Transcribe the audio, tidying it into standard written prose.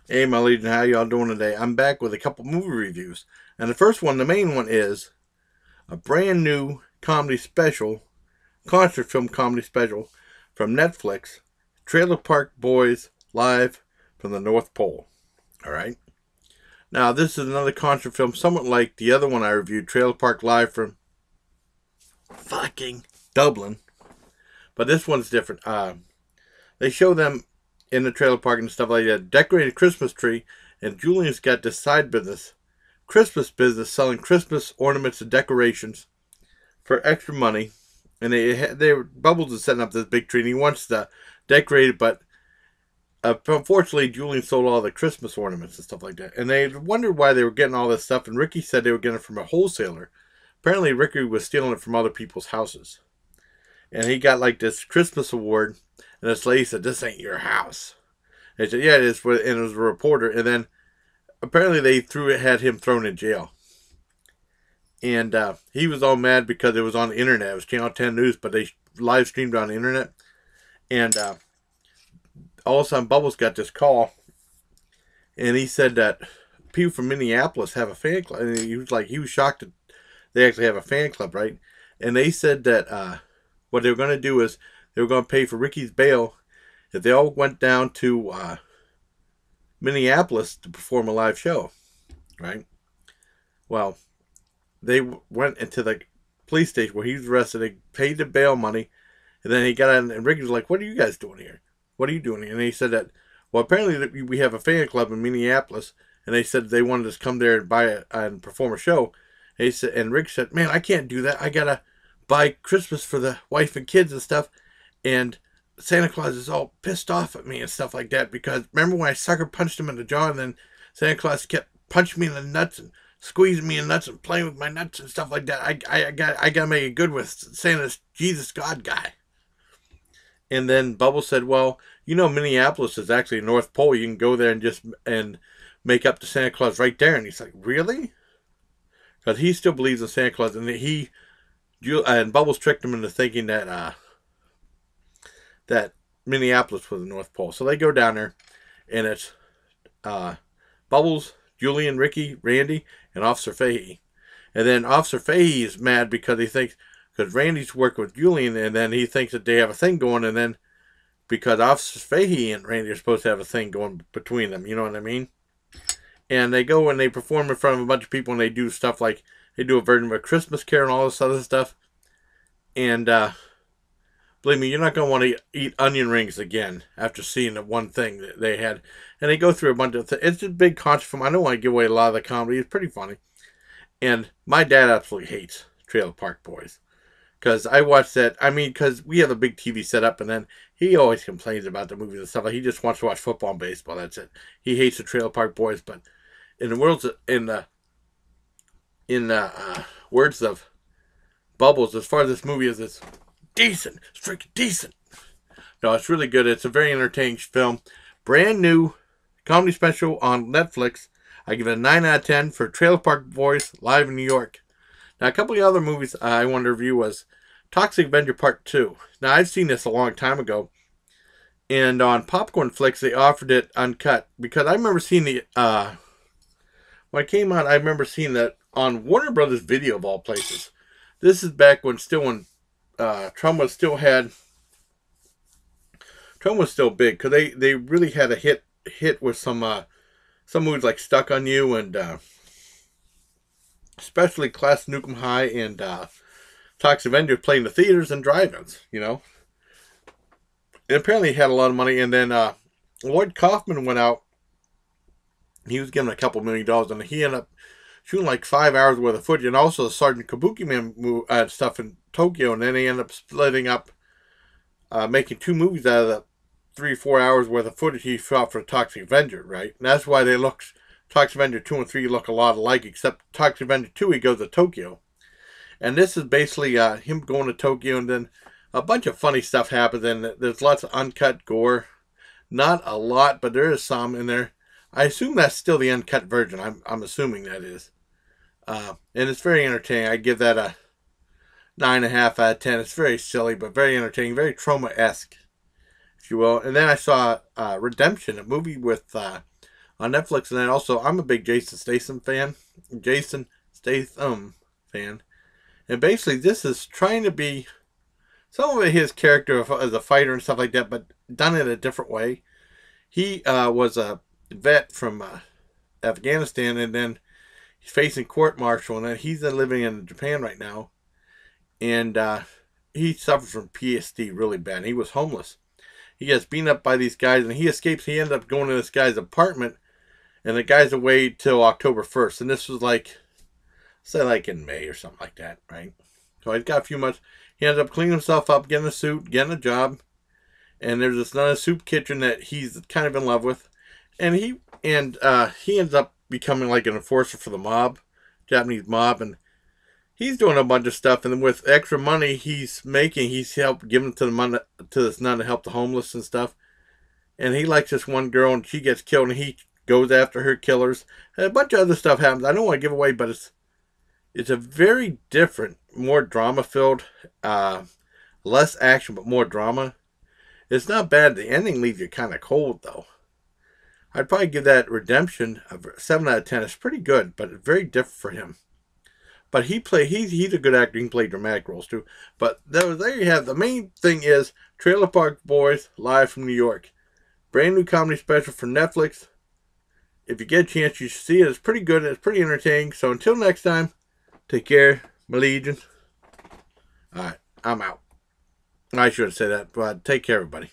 Hey, my legion, how y'all doing today? I'm back with a couple movie reviews. And the first one, the main one, is a brand new comedy special, concert film comedy special from Netflix, Trailer Park Boys Live from the North Pole. All right. Now, this is another concert film, somewhat like the other one I reviewed, Trailer Park Live from fucking Dublin. But this one's different. They show them in the trailer park and stuff like that, decorated Christmas tree, and Julian's got this side business, Christmas business, selling Christmas ornaments and decorations for extra money. And Bubbles is setting up this big tree, and he wants to decorate it, but unfortunately, Julian sold all the Christmas ornaments and stuff like that. And they wondered why they were getting all this stuff, and Ricky said they were getting it from a wholesaler. Apparently, Ricky was stealing it from other people's houses. And he got like this Christmas award, and this lady said, "This ain't your house." And he said, "Yeah, it is," and it was a reporter. And then apparently they had him thrown in jail. And he was all mad because it was on the internet. It was Channel 10 News, but they live streamed on the internet. And all of a sudden, Bubbles got this call, and he said that people from Minneapolis have a fan club. And he was shocked that they actually have a fan club, right? And they said that what they were going to do is they were going to pay for Ricky's bail if they all went down to Minneapolis to perform a live show, right? Well, they went into the police station where he was arrested. They paid the bail money, and then he got out, and Ricky was like, "What are you guys doing here? What are you doing here?" And he said that, well, apparently we have a fan club in Minneapolis, and they said they wanted us to come there and and perform a show. And he said, and Rick said, "Man, I can't do that. I gotta buy Christmas for the wife and kids and stuff, and Santa Claus is all pissed off at me and stuff like that because remember when I sucker punched him in the jaw, and then Santa Claus kept punching me in the nuts and squeezing me in the nuts and playing with my nuts and stuff like that. I gotta make it good with Santa's Jesus God guy." And then Bubble said, "Well, Minneapolis is actually the North Pole. You can go there and just and make up to Santa Claus right there." And he's like, "Really?" Because he still believes in Santa Claus, and and Bubbles tricked him into thinking that Minneapolis was the North Pole. So they go down there, and it's uh, Bubbles, Julian, Ricky, Randy, and Officer Fahey. And then Officer Fahey is mad because because Randy's working with Julian, and then he thinks that they have a thing going, and then because Officer Fahey and Randy are supposed to have a thing going between them, you know what I mean? And they go and they perform in front of a bunch of people, and they do stuff like they do a version of a Christmas Carol and all this other stuff. And believe me, you're not going to want to eat onion rings again after seeing the one thing that they had. And they go through a bunch of things. It's a big concert film. I don't want to give away a lot of the comedy. It's pretty funny. And my dad absolutely hates Trailer Park Boys. Because I watched that. I mean, because we have a big TV set up, and then he always complains about the movies and stuff. Like he just wants to watch football and baseball. That's it. He hates the Trailer Park Boys. But in the world's in the words of Bubbles, as far as this movie is, it's decent. It's freaking decent. No, it's really good. It's a very entertaining film. Brand new comedy special on Netflix. I give it a 9 out of 10 for Trailer Park Boys Live in New York. Now, a couple of other movies I wanted to review was Toxic Avenger Part 2. Now, I've seen this a long time ago. And on Popcorn Flicks, they offered it uncut. Because I remember seeing when it came out, I remember seeing that on Warner Brothers Video of all places. This is back when Trump was still big, because they really had a hit with some movies like Stuck on You, and especially Class Nukem High and Toxic Avenger playing the theaters and drive-ins. And apparently he had a lot of money. And then Lloyd Kaufman went out. He was given a couple $1 million, and he ended up shooting like 5 hours worth of footage, and also the Sergeant Kabuki Man stuff in Tokyo. And then he ended up splitting up, making two movies out of the 3 or 4 hours worth of footage he shot for Toxic Avenger, right? And that's why Toxic Avenger 2 and 3 look a lot alike, except Toxic Avenger 2, he goes to Tokyo. And this is basically him going to Tokyo, and then a bunch of funny stuff happens, and there's lots of uncut gore. Not a lot, but there is some in there. I assume that's still the uncut version. I'm assuming that is. And it's very entertaining. I give that a 9.5 out of 10. It's very silly, but very entertaining, very Troma-esque, if you will. And then I saw Redemption, a movie with on Netflix. And then also, I'm a big Jason Statham fan. Jason Statham fan. And basically, this is trying to be some of his character as a fighter and stuff like that, but done in a different way. He was a vet from Afghanistan, and then he's facing court-martial, and then he's living in Japan right now. And he suffers from PTSD really bad. He was homeless. He gets beaten up by these guys, and he escapes. He ends up going to this guy's apartment, and the guy's away till October 1st. And this was like, say like in May or something like that, right? So he's got a few months. He ends up cleaning himself up, getting a suit, getting a job. And there's this another soup kitchen that he's kind of in love with. And he ends up becoming like an enforcer for the mob, Japanese mob. And he's doing a bunch of stuff. And with extra money he's making, he's helped giving to this nun to help the homeless and stuff. And he likes this one girl, and she gets killed, and he goes after her killers. And a bunch of other stuff happens. I don't want to give away, but it's a very different, more drama-filled, less action, but more drama. It's not bad. The ending leaves you kind of cold, though. I'd probably give that Redemption a 7 out of 10. It's pretty good, but it's very different for him. But he's a good actor. He can play dramatic roles, too. But there you have. The main thing is Trailer Park Boys, live from New York. Brand new comedy special for Netflix. If you get a chance, you should see it. It's pretty good. It's pretty entertaining. So until next time, take care, my legion. All right, I'm out. I shouldn't say that, but take care, everybody.